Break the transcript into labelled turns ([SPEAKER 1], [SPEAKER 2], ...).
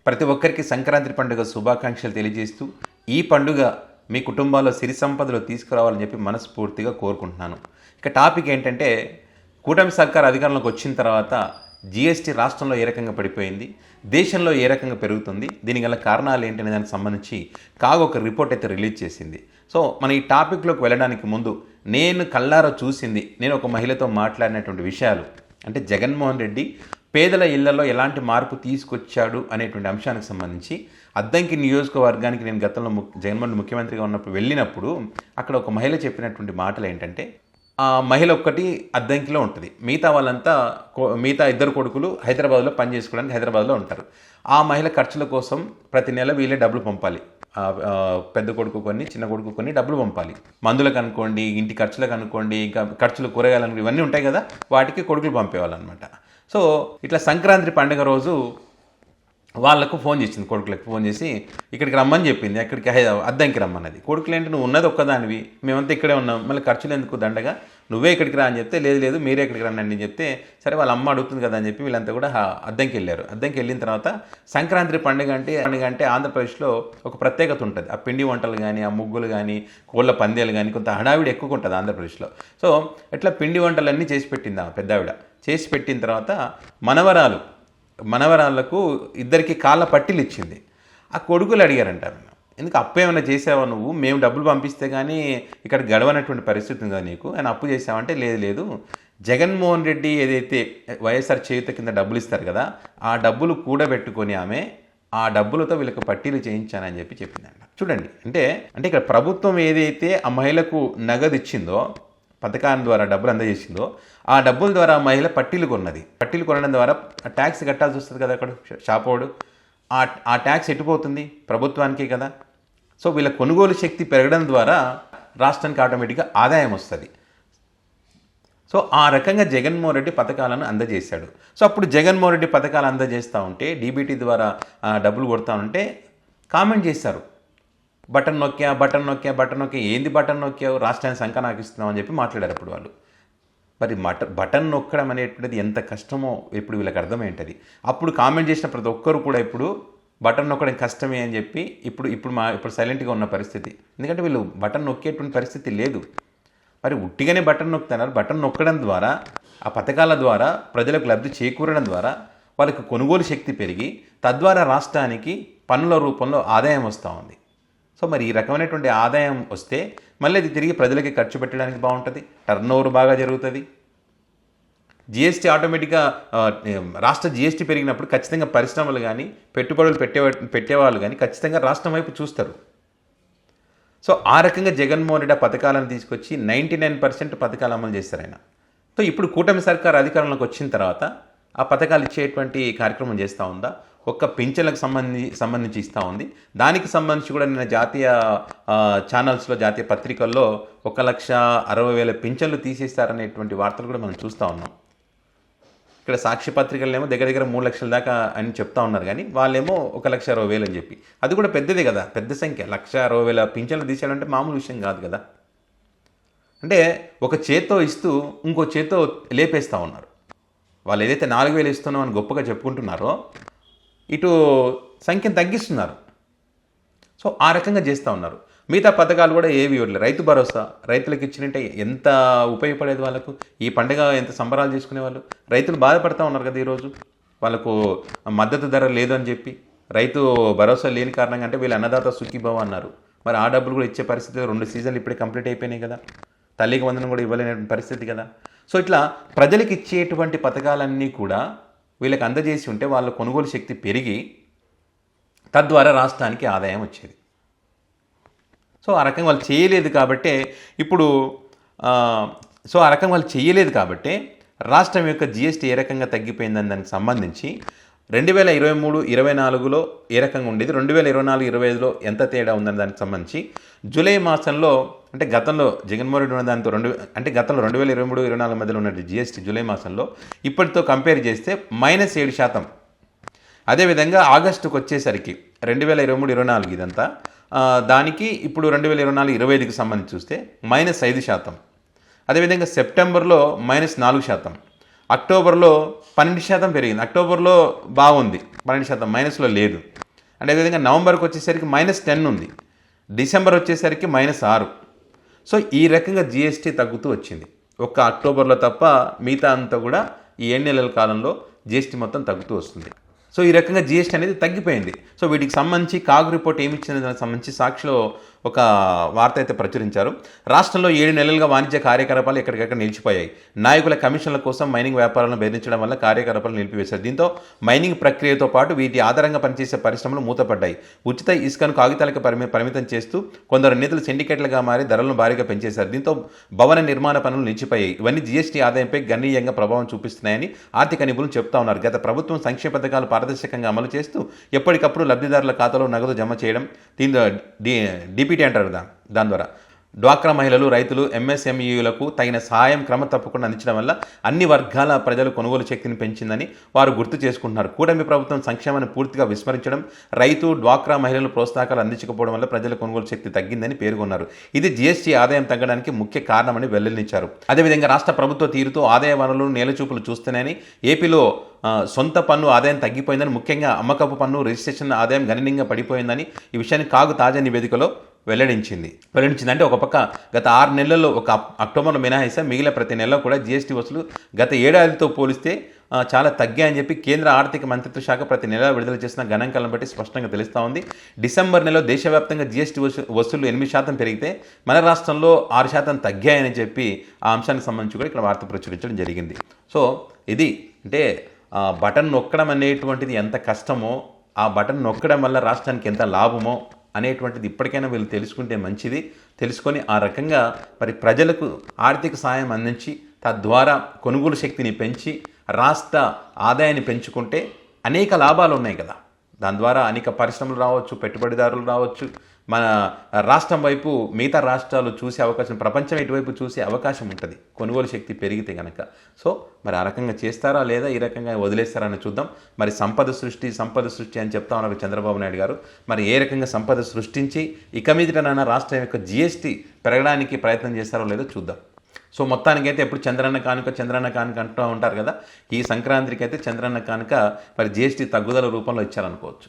[SPEAKER 1] ప్రతి ఒక్కరికి సంక్రాంతి పండుగ శుభాకాంక్షలు తెలియజేస్తూ ఈ పండుగ మీ కుటుంబాల్లో సిరి సంపదలు తీసుకురావాలని చెప్పి మనస్ఫూర్తిగా కోరుకుంటున్నాను. ఇక టాపిక్ ఏంటంటే కూటమి సర్కార్ అధికారంలోకి వచ్చిన తర్వాత జీఎస్టీ రాష్ట్రంలో ఏ రకంగా పడిపోయింది, దేశంలో ఏ రకంగా పెరుగుతుంది, దీని గల కారణాలు ఏంటనే దానికి సంబంధించి ఒక రిపోర్ట్ అయితే రిలీజ్ చేసింది. సో మన ఈ టాపిక్లోకి వెళ్ళడానికి ముందు నేను కళ్ళారా చూసింది, నేను ఒక మహిళతో మాట్లాడినటువంటి విషయాలు అంటే జగన్మోహన్ రెడ్డి పేదల ఇళ్లలో ఎలాంటి మార్పు తీసుకొచ్చాడు అనేటువంటి అంశానికి సంబంధించి అద్దంకి నియోజకవర్గానికి నేను గతంలో జగన్మోహన్ ముఖ్యమంత్రిగా ఉన్నప్పుడు వెళ్ళినప్పుడు అక్కడ ఒక మహిళ చెప్పినటువంటి మాటలు ఏంటంటే, ఆ మహిళ ఒక్కటి అద్దంకిలో ఉంటుంది, మిగతా ఇద్దరు కొడుకులు హైదరాబాద్లో పని చేసుకోవడానికి హైదరాబాద్లో ఉంటారు. ఆ మహిళ ఖర్చుల కోసం ప్రతి నెల వీళ్ళే డబ్బులు పంపాలి. పెద్ద కొడుకు కొన్ని, చిన్న కొడుకు కొన్ని డబ్బులు పంపాలి. మందులకు అనుకోండి, ఇంటి ఖర్చులకు అనుకోండి, ఇంకా ఖర్చులు కూరగాయలు ఇవన్నీ ఉంటాయి కదా, వాటికి కొడుకులు పంపేవాళ్ళు అనమాట. సో ఇట్లా సంక్రాంతి పండుగ రోజు వాళ్ళకు ఫోన్ చేసింది, కొడుకులకు ఫోన్ చేసి ఇక్కడికి రమ్మని చెప్పింది. అక్కడికి అద్దంకి రమ్మన్నది. కొడుకులు ఏంటి, నువ్వు ఉన్నది ఒక్కదానివి, మేమంతా ఇక్కడే ఉన్నాం, మళ్ళీ ఖర్చులు ఎందుకు దండగా, నువ్వే ఇక్కడికి రా అని చెప్తే, లేదు మీరే ఇక్కడికి రండి అని చెప్తే, సరే వాళ్ళ అమ్మ అడుగుతుంది కదా అని చెప్పి వీళ్ళంతా కూడా అద్దంకి వెళ్ళారు. అద్దంకి వెళ్ళిన తర్వాత సంక్రాంతి పండుగ అంటే ఆంధ్రప్రదేశ్లో ఒక ప్రత్యేకత ఉంటుంది. ఆ పిండి వంటలు కానీ, ఆ ముగ్గులు కానీ, కోళ్ళ పందేలు కానీ, కొంత హడావిడి ఎక్కువ ఉంటుంది ఆంధ్రప్రదేశ్లో. సో ఇట్లా పిండి వంటలన్నీ చేసి పెట్టింది ఆ పెద్దావిడ. చేసి పెట్టిన తర్వాత మనవరాళ్లకు ఇద్దరికి కాళ్ళ పట్టీలు ఇచ్చింది. ఆ కొడుకులు అడిగారంట, ఎందుకు అప్పు ఏమైనా చేసావా నువ్వు, మేము డబ్బులు పంపిస్తే కానీ ఇక్కడ గడవనటువంటి పరిస్థితి ఉంది కదా నీకు, ఆయన అప్పు చేసావంటే లేదు జగన్మోహన్ రెడ్డి ఏదైతే వైఎస్ఆర్ చేయుత కింద డబ్బులు ఇస్తారు కదా, ఆ డబ్బులు కూడబెట్టుకొని ఆమె ఆ డబ్బులతో వీళ్ళకి పట్టీలు చేయించానని చెప్పిందంట. చూడండి, అంటే ఇక్కడ ప్రభుత్వం ఏదైతే ఆ మహిళకు నగదు ఇచ్చిందో, పథకాల ద్వారా డబ్బులు అందజేసిందో, ఆ డబ్బుల ద్వారా మహిళ పట్టీలు కొన్నది. పట్టీలు కొనడం ద్వారా ట్యాక్స్ కట్టాల్సి వస్తుంది కదా, అక్కడ షాపోడు ఆ ట్యాక్స్ ఎట్టుపోతుంది ప్రభుత్వానికే కదా. సో వీళ్ళ కొనుగోలు శక్తి పెరగడం ద్వారా రాష్ట్రానికి ఆటోమేటిక్గా ఆదాయం వస్తుంది. సో ఆ రకంగా జగన్మోహన్ రెడ్డి పథకాలను అందజేశాడు. సో అప్పుడు జగన్మోహన్ రెడ్డి పథకాలు అందజేస్తూ ఉంటే, డీబీటీ ద్వారా డబ్బులు కొడతా ఉంటే కామెంట్ చేశారు, బటన్ నొక్కా ఏంది బటన్ నొక్కావు, రాష్ట్రానికి సంఖ నాకు ఇస్తున్నావు అని చెప్పి మాట్లాడారు అప్పుడు వాళ్ళు. మరి బటన్ నొక్కడం అనేటువంటిది ఎంత కష్టమో ఇప్పుడు వీళ్ళకి అర్థమేంటది. అప్పుడు కామెంట్ చేసిన ప్రతి ఒక్కరు కూడా ఇప్పుడు బటన్ నొక్కడం కష్టమే అని చెప్పి ఇప్పుడు సైలెంట్గా ఉన్న పరిస్థితి. ఎందుకంటే వీళ్ళు బటన్ నొక్కేటువంటి పరిస్థితి లేదు. మరి ఉట్టిగానే బటన్ నొక్కుతున్నారు. బటన్ నొక్కడం ద్వారా, ఆ పథకాల ద్వారా ప్రజలకు లబ్ధి చేకూరడం ద్వారా వాళ్ళకి కొనుగోలు శక్తి పెరిగి తద్వారా రాష్ట్రానికి పన్నుల రూపంలో ఆదాయం వస్తూ ఉంది. సో మరి ఈ రకమైనటువంటి ఆదాయం వస్తే మళ్ళీ అది తిరిగి ప్రజలకి ఖర్చు పెట్టడానికి బాగుంటుంది, టర్నోవర్ బాగా జరుగుతుంది. జిఎస్టీ ఆటోమేటిక్గా రాష్ట్ర జిఎస్టీ పెరిగినప్పుడు ఖచ్చితంగా పరిశ్రమలు కానీ, పెట్టుబడులు పెట్టేవాళ్ళు కానీ ఖచ్చితంగా రాష్ట్రం వైపు చూస్తారు. సో ఆ రకంగా జగన్మోహన్ రెడ్డి పథకాలను తీసుకొచ్చి 99% పథకాలు అమలు చేస్తారు ఆయన. సో ఇప్పుడు కూటమి సర్కార్ అధికారంలోకి వచ్చిన తర్వాత ఆ పథకాలు ఇచ్చేటువంటి కార్యక్రమం చేస్తూ ఉందా, ఒక్క పింఛన్లకు సంబంధించి ఇస్తూ ఉంది. దానికి సంబంధించి కూడా నిన్న జాతీయ ఛానల్స్లో, జాతీయ పత్రికల్లో 1,60,000 పింఛన్లు తీసేస్తారనేటువంటి వార్తలు కూడా మనం చూస్తూ ఉన్నాం. ఇక్కడ సాక్షి పత్రికలేమో దగ్గర 3 లక్షల దాకా అని చెప్తా ఉన్నారు, కానీ వాళ్ళేమో 1,60,000 అని చెప్పి, అది కూడా పెద్దదే కదా, పెద్ద సంఖ్య. 1,60,000 పింఛన్లు తీసేయాలంటే మామూలు విషయం కాదు కదా. అంటే ఒక చేత్తో ఇస్తూ ఇంకో చేత్తో లేపేస్తూ ఉన్నారు. వాళ్ళు ఏదైతే 4,000 ఇస్తున్నామని గొప్పగా చెప్పుకుంటున్నారో, ఇటు సంఖ్యను తగ్గిస్తున్నారు. సో ఆ రకంగా చేస్తూ ఉన్నారు. మిగతా పథకాలు కూడా ఏవి ఇవ్వట్లేదు. రైతు భరోసా రైతులకు ఇచ్చినట్టే ఎంత ఉపయోగపడేది వాళ్ళకు, ఈ పండుగ ఎంత సంబరాలు చేసుకునేవాళ్ళు. రైతులు బాధపడుతూ ఉన్నారు కదా ఈరోజు, వాళ్ళకు మద్దతు ధర లేదు అని చెప్పి, రైతు భరోసా లేని కారణంగా అంటే వీళ్ళు అన్నదాత సుఖీభవ అన్నారు. మరి ఆ డబ్బులు కూడా ఇచ్చే పరిస్థితి 2 సీజన్లు ఇప్పుడే కంప్లీట్ అయిపోయినాయి కదా, తల్లికి వందనం కూడా ఇవ్వలేని పరిస్థితి కదా. సో ఇట్లా ప్రజలకు ఇచ్చేటువంటి పథకాలన్నీ కూడా వీళ్ళకి అందజేసి ఉంటే వాళ్ళ కొనుగోలు శక్తి పెరిగి తద్వారా రాష్ట్రానికి ఆదాయం వచ్చేది. సో ఆ రకంగా వాళ్ళు చేయలేదు కాబట్టే ఇప్పుడు రాష్ట్రం యొక్క జిఎస్టీ ఏ రకంగా తగ్గిపోయిందని దానికి సంబంధించి 2023-24లో ఏ రకంగా ఉండేది, 2024-25లో ఎంత తేడా ఉందని దానికి సంబంధించి జూలై మాసంలో, అంటే గతంలో జగన్మోహన్ రెడ్డి ఉన్న దాంతో గతంలో 2023-24 మధ్యలో ఉన్న జిఎస్టీ జూలై మాసంలో ఇప్పటితో కంపేర్ చేస్తే -7%. అదేవిధంగా ఆగస్టుకు వచ్చేసరికి 2023-24 ఇదంతా, దానికి ఇప్పుడు 2024-25కి సంబంధించి చూస్తే -5%. అదేవిధంగా సెప్టెంబర్లో -4%, అక్టోబర్లో 12% పెరిగింది. అక్టోబర్లో బాగుంది, 12% మైనస్లో లేదు. అంటే అదేవిధంగా నవంబర్కి వచ్చేసరికి -10 ఉంది, డిసెంబర్ వచ్చేసరికి -6. సో ఈ రకంగా జిఎస్టీ తగ్గుతూ వచ్చింది. ఒక్క అక్టోబర్లో తప్ప మిగతా అంతా కూడా ఈ 7 నెలల కాలంలో జిఎస్టీ మొత్తం తగ్గుతూ వస్తుంది. సో ఈ రకంగా జిఎస్టీ అనేది తగ్గిపోయింది. సో వీటికి సంబంధించి కాగ్ రిపోర్ట్ ఏమి ఇచ్చింది దానికి సంబంధించి సాక్షిలో ఒక వార్త అయితే ప్రచురించారు. రాష్ట్రంలో 7 నెలలుగా వాణిజ్య కార్యకలాపాలు ఎక్కడికక్కడ నిలిచిపోయాయి. నాయకుల కమిషన్ల కోసం మైనింగ్ వ్యాపారాలను బెదిరించడం వల్ల కార్యకలాపాలు నిలిపివేశారు. దీంతో మైనింగ్ ప్రక్రియతో పాటు వీటి ఆధారంగా పనిచేసే పరిశ్రమలు మూతపడ్డాయి. ఉచిత ఇసుకను కాగితాలకు పరిమితం చేస్తూ కొందరు నేతలు సిండికేట్లుగా మారి ధరలను భారీగా పెంచేశారు. దీంతో భవన నిర్మాణ పనులు నిలిచిపోయాయి. ఇవన్నీ జీఎస్టీ ఆదాయంపై గణనీయంగా ప్రభావం చూపిస్తున్నాయని ఆర్థిక నిపుణులు చెప్తా ఉన్నారు. గత ప్రభుత్వం సంక్షేమ పథకాలు పారదర్శకంగా అమలు చేస్తూ ఎప్పటికప్పుడు లబ్ధిదారుల ఖాతాలో నగదు జమ చేయడం, దీంతో డిపిటీ అంటారు దాని ద్వారా డ్వాక్రా మహిళలు, రైతులు, ఎంఎస్ఎంఈలకు తగిన సహాయం క్రమం తప్పకుండా అందించడం వల్ల అన్ని వర్గాల ప్రజలు కొనుగోలు శక్తిని పెంచిందని వారు గుర్తు చేసుకుంటున్నారు. కూటమి ప్రభుత్వం సంక్షేమాన్ని పూర్తిగా విస్మరించడం, రైతు, డ్వాక్రా మహిళలు ప్రోత్సాహకాలు అందించకపోవడం వల్ల ప్రజల కొనుగోలు శక్తి తగ్గిందని పేర్కొన్నారు. ఇది జీఎస్టీ ఆదాయం తగ్గడానికి ముఖ్య కారణమని వెల్లడించారు. అదేవిధంగా రాష్ట్ర ప్రభుత్వ తీరుతో ఆదాయ వనరులు నేలచూపులు చూస్తున్నాయని, ఏపీలో సొంత పన్ను ఆదాయం తగ్గిపోయిందని, ముఖ్యంగా అమ్మకపు పన్ను, రిజిస్ట్రేషన్ ఆదాయం గణనీయంగా పడిపోయిందని ఈ విషయాన్ని కాగు తాజా నివేదికలో వెల్లడించింది. అంటే ఒక పక్క గత 6 నెలల్లో ఒక అక్టోబర్లో మినహాయిస్తే మిగిలిన ప్రతి నెలలో కూడా జీఎస్టీ వసూలు గత ఏడాదితో పోలిస్తే చాలా తగ్గాయని చెప్పి కేంద్ర ఆర్థిక మంత్రిత్వ శాఖ ప్రతి నెల విడుదల చేసిన గణాంకాలను బట్టి స్పష్టంగా తెలుస్తూ ఉంది. డిసెంబర్ నెలలో దేశవ్యాప్తంగా జీఎస్టీ వసూళ్లు 8% పెరిగితే మన రాష్ట్రంలో 6% తగ్గాయని చెప్పి ఆ అంశానికి సంబంధించి కూడా ఇక్కడ వార్త ప్రచురించడం జరిగింది. సో ఇది అంటే బటన్ నొక్కడం అనేటువంటిది ఎంత కష్టమో, ఆ బటన్ నొక్కడం వల్ల రాష్ట్రానికి ఎంత లాభమో అనేటువంటిది ఇప్పటికైనా వీళ్ళు తెలుసుకుంటే మంచిది. తెలుసుకొని ఆ రకంగా మరి ప్రజలకు ఆర్థిక సాయం అందించి తద్వారా కొనుగోలు శక్తిని పెంచి రాష్ట్ర ఆదాయాన్ని పెంచుకుంటే అనేక లాభాలు ఉన్నాయి కదా. దాని ద్వారా అనేక పరిశ్రమలు రావచ్చు, పెట్టుబడిదారులు రావచ్చు, మన రాష్ట్రం వైపు మిగతా రాష్ట్రాలు చూసే అవకాశం, ప్రపంచం ఇటువైపు చూసే అవకాశం ఉంటుంది కొనుగోలు శక్తి పెరిగితే కనుక. సో మరి ఆ రకంగా చేస్తారా లేదా ఈ రకంగా వదిలేస్తారా అని చూద్దాం. మరి సంపద సృష్టి అని చెప్తా ఉన్నారు చంద్రబాబు నాయుడు గారు. మరి ఏ రకంగా సంపద సృష్టించి ఇక మీదటనైనా రాష్ట్రం యొక్క జీఎస్టీ పెరగడానికి ప్రయత్నం చేస్తారో లేదో చూద్దాం. సో మొత్తానికైతే ఎప్పుడు చంద్రన్న కానుక అంటూ ఉంటారు కదా, ఈ సంక్రాంతికి అయితే చంద్రన్న కానుక మరి జీఎస్టీ తగ్గుదల రూపంలో ఇచ్చారనుకోవచ్చు.